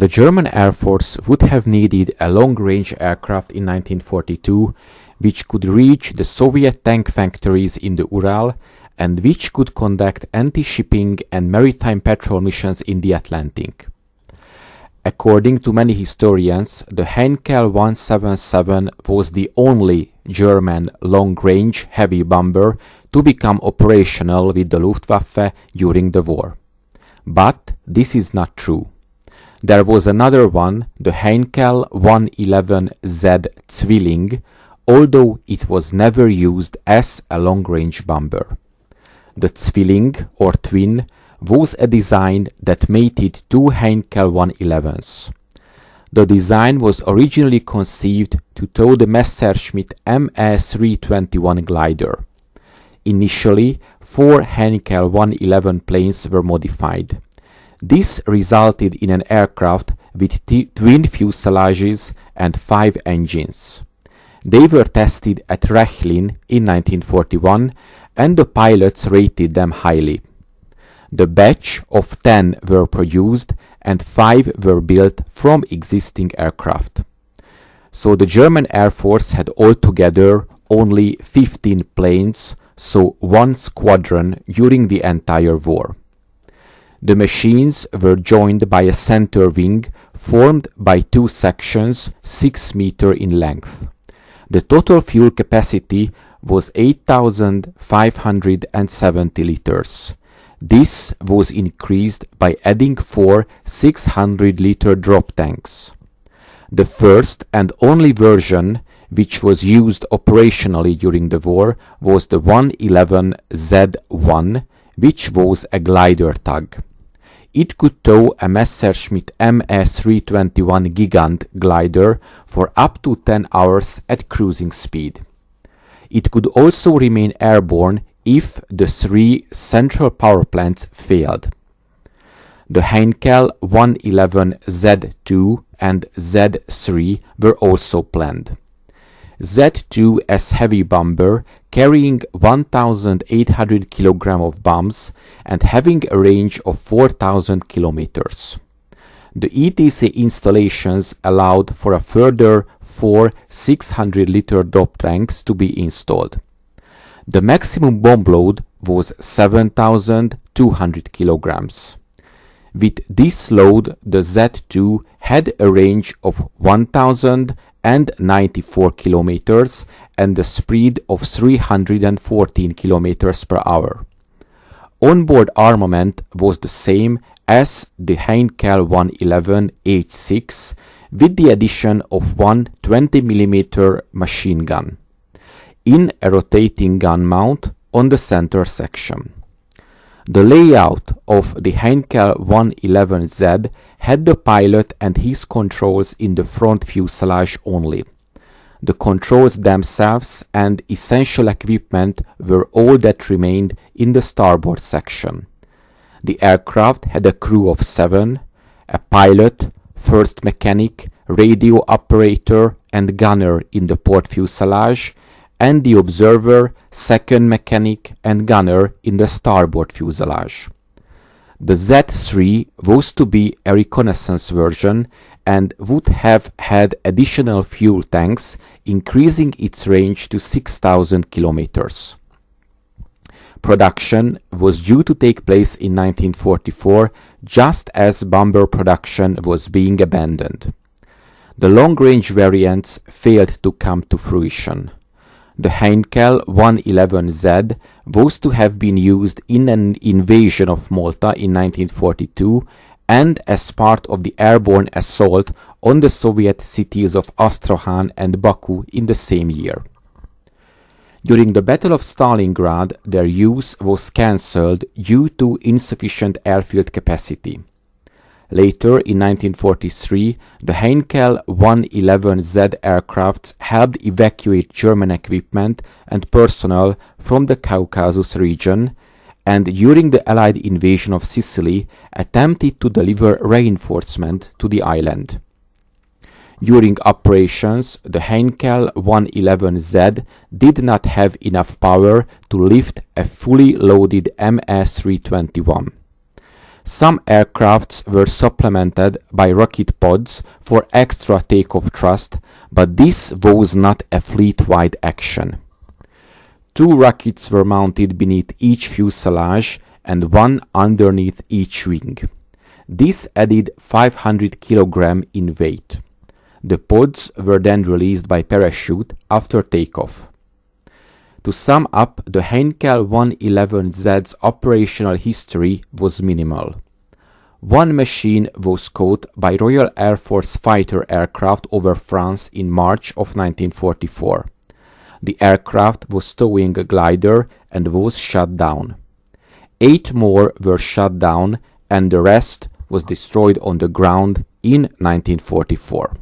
The German Air Force would have needed a long-range aircraft in 1942 which could reach the Soviet tank factories in the Ural and which could conduct anti-shipping and maritime patrol missions in the Atlantic. According to many historians, the Heinkel 177 was the only German long-range heavy bomber to become operational with the Luftwaffe during the war. But this is not true. There was another one, the Heinkel 111Z Zwilling, although it was never used as a long-range bomber. The Zwilling, or twin, was a design that mated two Heinkel 111s. The design was originally conceived to tow the Messerschmitt ME-321 glider. Initially, 4 Heinkel 111 planes were modified. This resulted in an aircraft with twin fuselages and 5 engines. They were tested at Rechlin in 1941 and the pilots rated them highly. The batch of 10 were produced and 5 were built from existing aircraft. So the German Air Force had altogether only 15 planes, so 1 squadron during the entire war. The machines were joined by a center wing formed by 2 sections 6 meters in length. The total fuel capacity was 8,570 liters. This was increased by adding 4 600-liter drop tanks. The first and only version which was used operationally during the war was the 111Z1, which was a glider tug. It could tow a Messerschmitt ME-321 Gigant glider for up to 10 hours at cruising speed. It could also remain airborne if the 3 central power plants failed. The Heinkel 111Z2 and Z3 were also planned. Z2 as heavy bomber carrying 1,800 kg of bombs and having a range of 4,000 km. The ETC installations allowed for a further 4 600-liter drop tanks to be installed. The maximum bomb load was 7,200 kilograms. With this load, the Z2 had a range of 1,094 kilometers and a speed of 314 kilometers per hour. Onboard armament was the same as the Heinkel 111 H6 with the addition of one 20 mm machine gun in a rotating gun mount on the center section. The layout of the Heinkel 111Z had the pilot and his controls in the front fuselage only. The controls themselves and essential equipment were all that remained in the starboard section. The aircraft had a crew of 7, a pilot, first mechanic, radio operator and gunner in the port fuselage, and the observer, second mechanic and gunner in the starboard fuselage. The Z3 was to be a reconnaissance version and would have had additional fuel tanks, increasing its range to 6,000 kilometers. Production was due to take place in 1944, just as bomber production was being abandoned. The long-range variants failed to come to fruition. The Heinkel 111Z was to have been used in an invasion of Malta in 1942 and as part of the airborne assault on the Soviet cities of Astrakhan and Baku in the same year. During the Battle of Stalingrad, their use was cancelled due to insufficient airfield capacity. Later, in 1943, the Heinkel 111Z aircraft helped evacuate German equipment and personnel from the Caucasus region, and during the Allied invasion of Sicily, attempted to deliver reinforcement to the island. During operations, the Heinkel 111Z did not have enough power to lift a fully loaded ME-321. Some aircrafts were supplemented by rocket pods for extra takeoff thrust, but this was not a fleet-wide action. 2 rockets were mounted beneath each fuselage and 1 underneath each wing. This added 500 kg in weight. The pods were then released by parachute after takeoff. To sum up, the Heinkel 111Z's operational history was minimal. One machine was caught by Royal Air Force fighter aircraft over France in March of 1944. The aircraft was towing a glider and was shot down. 8 more were shot down and the rest was destroyed on the ground in 1944.